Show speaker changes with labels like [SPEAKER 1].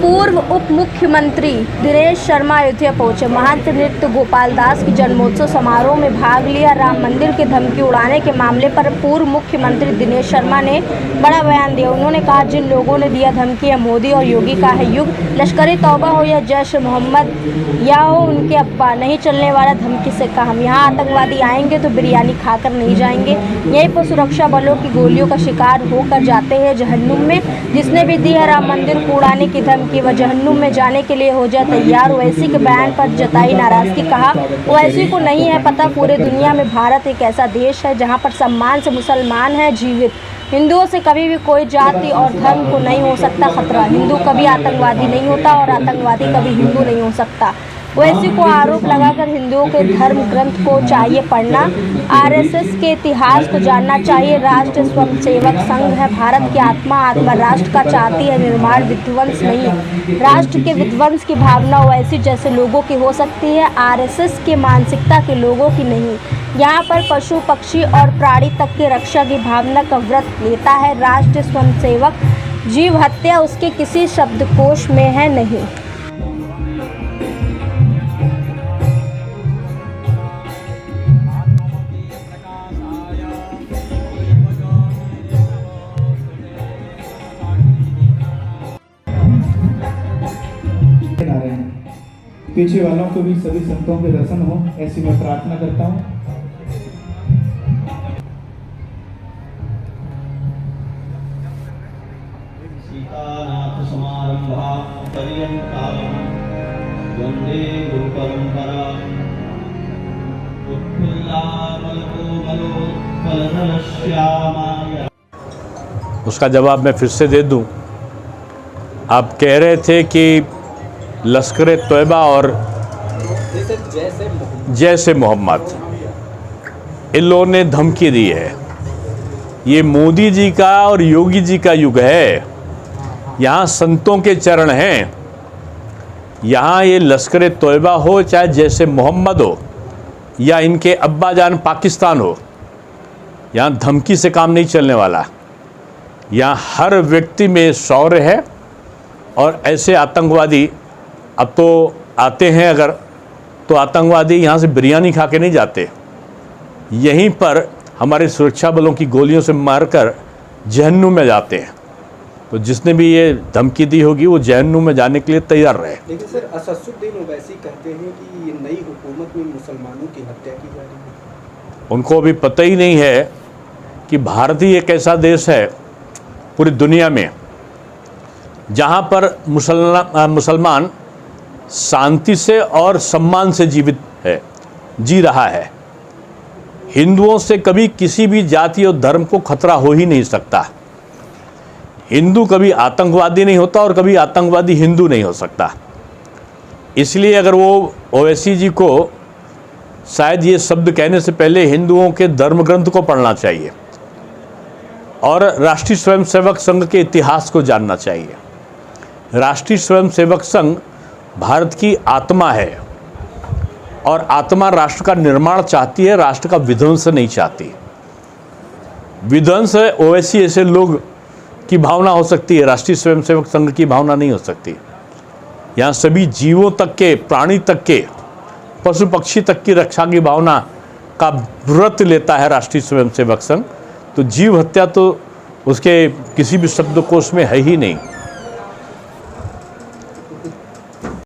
[SPEAKER 1] पूर्व उप मुख्यमंत्री दिनेश शर्मा अयोध्या पहुंचे। महंत नृत्य गोपाल दास की जन्मोत्सव समारोह में भाग लिया। राम मंदिर की धमकी उड़ाने के मामले पर पूर्व मुख्यमंत्री दिनेश शर्मा ने बड़ा बयान दिया। उन्होंने कहा, जिन लोगों ने दिया धमकी है मोदी और योगी का है युग। लश्कर तौबा हो या जैश मोहम्मद या हो उनके अब्बा, नहीं चलने वाला धमकी से काम। यहाँ आतंकवादी आएंगे तो बिरयानी खाकर नहीं जाएंगे। यहीं पर सुरक्षा बलों की गोलियों का शिकार होकर जाते हैं जहन्नुम में। जिसने भी दी है राम मंदिर को उड़ाने की धमकी वह जहन्नुम में जाने के लिए हो जाए तैयार। ओवैसी के बयान पर जताई नाराजगी। कहा, ओवैसी को नहीं है पता पूरे दुनिया में भारत एक ऐसा देश है जहां पर सम्मान से मुसलमान हैं जीवित। हिंदुओं से कभी भी कोई जाति और धर्म को नहीं हो सकता खतरा। हिंदू कभी आतंकवादी नहीं होता और आतंकवादी कभी हिंदू नहीं हो सकता। ओवैसी को आरोप लगाकर हिंदुओं के धर्म ग्रंथ को चाहिए पढ़ना, आरएसएस के इतिहास को जानना चाहिए। राष्ट्र स्वयंसेवक संघ है भारत की आत्मा। आत्मा राष्ट्र का चाहती है निर्माण, विध्वंस नहीं। राष्ट्र के विध्वंस की भावना ओवैसी जैसे लोगों की हो सकती है, आरएसएस के मानसिकता के लोगों की नहीं। यहाँ पर पशु पक्षी और प्राणी तक की रक्षा की भावना का व्रत लेता है राष्ट्र स्वयंसेवक। जीव हत्या उसके किसी शब्दकोश में है नहीं।
[SPEAKER 2] पीछे वालों को भी सभी संतों के दर्शन हो, ऐसी मैं प्रार्थना करता हूँ।
[SPEAKER 3] सीतानाथ समारंभा पर्यंताम वंदे गुरु परंपरा।
[SPEAKER 4] उसका जवाब मैं फिर से दे दूं। आप कह रहे थे कि लश्कर तौबा और जैश मोहम्मद इन लोगों ने धमकी दी है। ये मोदी जी का और योगी जी का युग है। यहाँ संतों के चरण हैं। यहाँ ये लश्कर तौबा हो चाहे जैश मोहम्मद हो या इनके अब्बा जान पाकिस्तान हो, यहाँ धमकी से काम नहीं चलने वाला। यहाँ हर व्यक्ति में शौर्य है और ऐसे आतंकवादी अब तो आते हैं अगर तो आतंकवादी यहाँ से बिरयानी खा के नहीं जाते। यहीं पर हमारे सुरक्षा बलों की गोलियों से मारकर जहन्नुम में जाते हैं। तो जिसने भी ये धमकी दी होगी वो जहन्नुम में जाने के लिए तैयार रहे।
[SPEAKER 5] लेकिन सर, असदुद्दीन ओवैसी कहते हैं कि ये नई हुकूमत में मुसलमानों की हत्या की जा रही है।
[SPEAKER 4] उनको अभी पता ही नहीं है कि भारत ही एक ऐसा देश है पूरी दुनिया में जहाँ पर मुसलमान शांति से और सम्मान से जीवित है, जी रहा है। हिंदुओं से कभी किसी भी जाति और धर्म को खतरा हो ही नहीं सकता। हिंदू कभी आतंकवादी नहीं होता और कभी आतंकवादी हिंदू नहीं हो सकता। इसलिए अगर वो ओवैसी जी को शायद ये शब्द कहने से पहले हिंदुओं के धर्म ग्रंथ को पढ़ना चाहिए और राष्ट्रीय स्वयंसेवक संघ के इतिहास को जानना चाहिए। राष्ट्रीय स्वयंसेवक संघ भारत की आत्मा है और आत्मा राष्ट्र का निर्माण चाहती है, राष्ट्र का विध्वंस नहीं चाहती। विध्वंस ओवैसी ऐसे लोग की भावना हो सकती है, राष्ट्रीय स्वयंसेवक संघ की भावना नहीं हो सकती। यहाँ सभी जीवों तक के, प्राणी तक के, पशु पक्षी तक की रक्षा की भावना का व्रत लेता है राष्ट्रीय स्वयंसेवक संघ। तो जीव हत्या तो उसके किसी भी शब्दकोश में है ही नहीं।